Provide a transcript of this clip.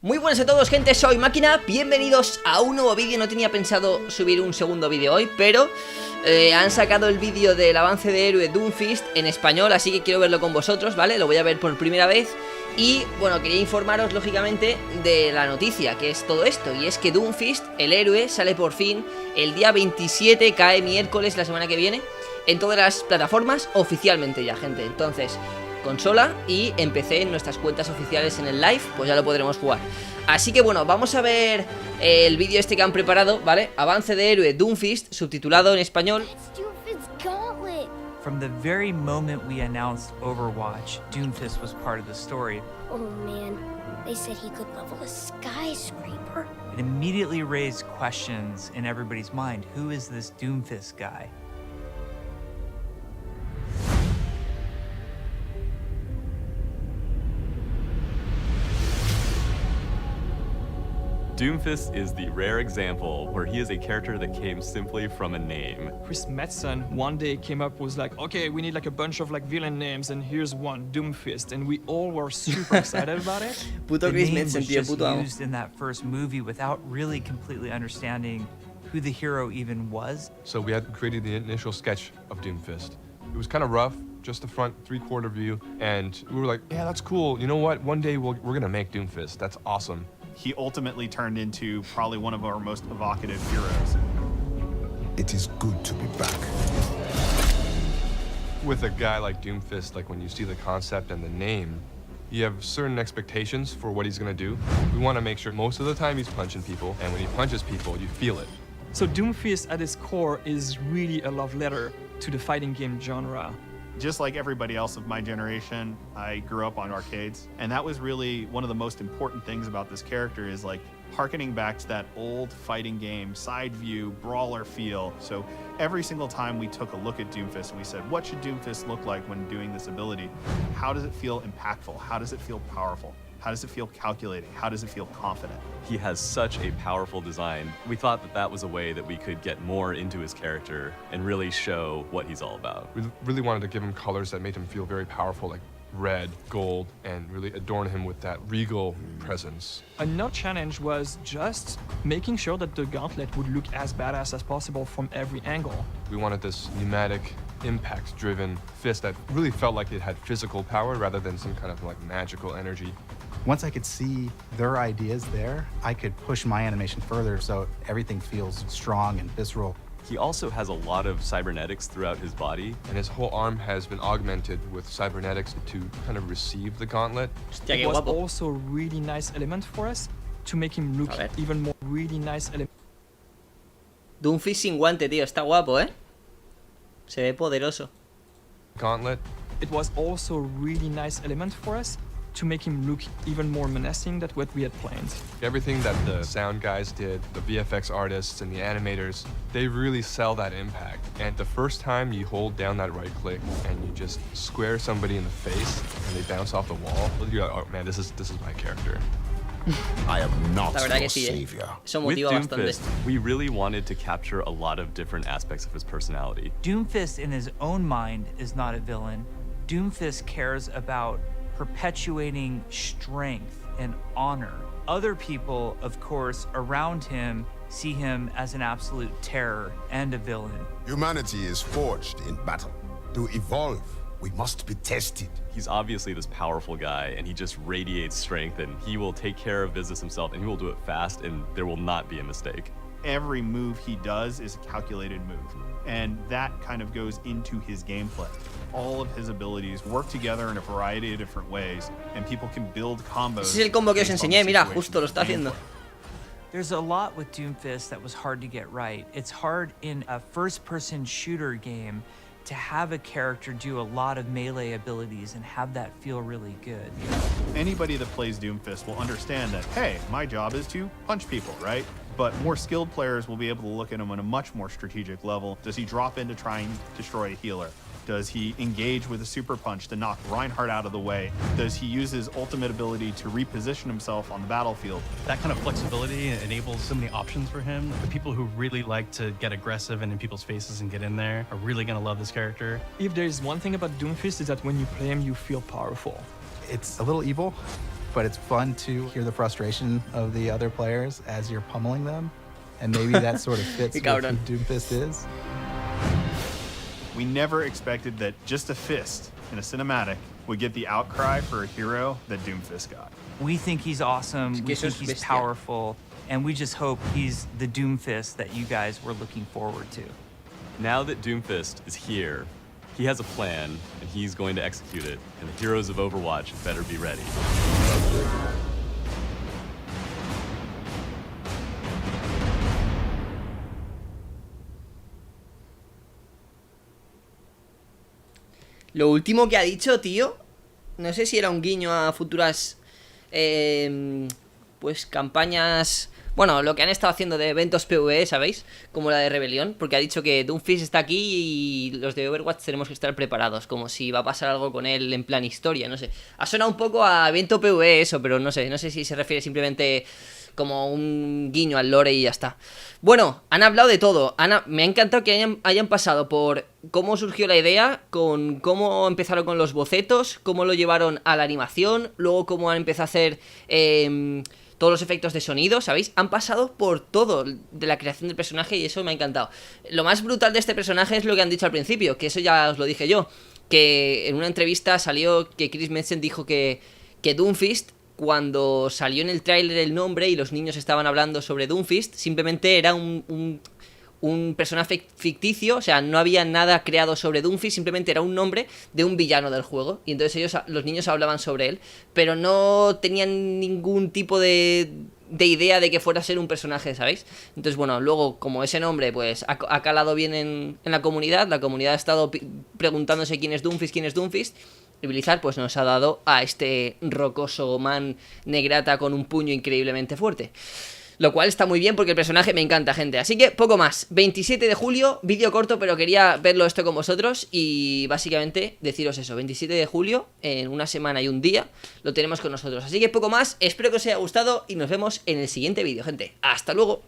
Muy buenas a todos, gente, soy Makina, bienvenidos a un nuevo vídeo. No tenía pensado subir un segundo vídeo hoy, pero han sacado el vídeo del avance de héroe DOOMFIST en español, así que quiero verlo con vosotros, ¿vale? Lo voy a ver por primera vez. Y bueno, quería informaros lógicamente de la noticia, que es todo esto, y es que DOOMFIST, el héroe, sale por fin el día 27, cae miércoles la semana que viene, en todas las plataformas oficialmente ya, gente. Entonces, consola y en PC, en nuestras cuentas oficiales en el live, pues ya lo podremos jugar. Así que bueno, vamos a ver el vídeo este que han preparado, ¿vale? Avance de héroe DOOMFIST, subtitulado en español. From the very moment we announced Overwatch, DOOMFIST was part of the story. Oh man, they said he could level a skyscraper. It immediately raised questions in everybody's mind. Who is this DOOMFIST guy? DOOMFIST is the rare example where he is a character that came simply from a name. Chris Metzen one day came up with like, okay, we need like a bunch of like villain names, and here's one, DOOMFIST, and we all were super excited about it. Puto The Chris name Metzen, was tío, just puto amo. used in that first movie without really completely understanding who the hero even was. So we had created the initial sketch of DOOMFIST. It was kind of rough, just the front three-quarter view, and we were like, yeah, that's cool. You know what? One day we're gonna make DOOMFIST. That's awesome. He ultimately turned into probably one of our most evocative heroes. It is good to be back. With a guy like DOOMFIST, like when you see the concept and the name, you have certain expectations for what he's gonna do. We want to make sure most of the time he's punching people, and when he punches people, you feel it. So DOOMFIST at its core is really a love letter to the fighting game genre. Just like everybody else of my generation, I grew up on arcades, and that was really one of the most important things about this character is like harkening back to that old fighting game, side view, brawler feel. So every single time we took a look at DOOMFIST and we said, what should DOOMFIST look like when doing this ability? How does it feel impactful? How does it feel powerful? How does it feel calculating? How does it feel confident? He has such a powerful design. We thought that that was a way that we could get more into his character and really show what he's all about. We really wanted to give him colors that made him feel very powerful, like red, gold, and really adorn him with that regal presence. Another challenge was just making sure that the gauntlet would look as badass as possible from every angle. We wanted this pneumatic, impact-driven fist that really felt like it had physical power rather than some kind of like magical energy. Once I could see their ideas there, I could push my animation further so everything feels strong and visceral. He also has a lot of cybernetics throughout his body. And his whole arm has been augmented with cybernetics to kind of receive the gauntlet. Hostia, qué It was guapo. also a really nice element for us to make him look A ver. even more really nice element. DOOMFIST sin guante, tío, está guapo, ¿eh? Se ve poderoso. Gauntlet. It was also a really nice element for us to make him look even more menacing than what we had planned. Everything that the sound guys did, the VFX artists and the animators, they really sell that impact. And the first time you hold down that right click and you just square somebody in the face and they bounce off the wall, you're like, oh man, this is my character. I am not La verdad your que sí, savior. Eso With motiva bastante. DOOMFIST, we really wanted to capture a lot of different aspects of his personality. DOOMFIST in his own mind is not a villain. DOOMFIST cares about perpetuating strength and honor. Other people, of course, around him see him as an absolute terror and a villain. Humanity is forged in battle. To evolve, we must be tested. He's obviously this powerful guy, and he just radiates strength, and he will take care of business himself, and he will do it fast, and there will not be a mistake. Every move he does is a calculated move, and that kind of goes into his gameplay. All of his abilities work together in a variety of different ways, and people can build combos. Ese es el combo que os based on enseñé, the mira, situation justo lo está of the haciendo. gameplay. There's a lot with DOOMFIST that was hard to get right. It's hard in a first-person shooter game to have a character do a lot of melee abilities and have that feel really good. Anybody that plays DOOMFIST will understand that, hey, my job is to punch people, right? But more skilled players will be able to look at him on a much more strategic level. Does he drop in to try and destroy a healer? Does he engage with a super punch to knock Reinhardt out of the way? Does he use his ultimate ability to reposition himself on the battlefield? That kind of flexibility enables so many options for him. The people who really like to get aggressive and in people's faces and get in there are really going to love this character. If there is one thing about DOOMFIST, is that when you play him, you feel powerful. It's a little evil, but it's fun to hear the frustration of the other players as you're pummeling them. And maybe that sort of fits with who Doomfist is. We never expected that just a fist in a cinematic would get the outcry for a hero that Doomfist got. We think he's awesome, we think he's powerful, and we just hope he's the Doomfist that you guys were looking forward to. Now that Doomfist is here, he has a plan, and he's going to execute it, and the heroes of Overwatch better be ready. Lo último que ha dicho, tío, no sé si era un guiño a futuras pues campañas, bueno, lo que han estado haciendo de eventos PvE, ¿sabéis? Como la de Rebelión, porque ha dicho que Doomfist está aquí y los de Overwatch tenemos que estar preparados, como si va a pasar algo con él en plan historia, no sé. Ha sonado un poco a evento PvE eso, pero no sé si se refiere simplemente como un guiño al lore y ya está. Bueno, han hablado de todo. Me ha encantado que hayan pasado por cómo surgió la idea, con cómo empezaron con los bocetos, cómo lo llevaron a la animación, luego cómo han empezado a hacer todos los efectos de sonido, ¿sabéis? Han pasado por todo de la creación del personaje y eso me ha encantado. Lo más brutal de este personaje es lo que han dicho al principio, que eso ya os lo dije yo, que en una entrevista salió que Chris Metzen dijo que Doomfist, cuando salió en el tráiler el nombre y los niños estaban hablando sobre Doomfist, simplemente era un personaje ficticio, o sea, no había nada creado sobre Doomfist, simplemente era un nombre de un villano del juego, y entonces los niños hablaban sobre él, pero no tenían ningún tipo de idea de que fuera a ser un personaje, ¿sabéis? Entonces, bueno, luego, como ese nombre, pues, ha calado bien en la comunidad ha estado preguntándose quién es Doomfist, y Blizzard pues nos ha dado a este rocoso man negrata con un puño increíblemente fuerte. Lo cual está muy bien porque el personaje me encanta, gente. Así que poco más. 27 de julio, vídeo corto, pero quería verlo esto con vosotros y básicamente deciros eso. 27 de julio, en una semana y un día, lo tenemos con nosotros. Así que poco más. Espero que os haya gustado y nos vemos en el siguiente vídeo, gente. ¡Hasta luego!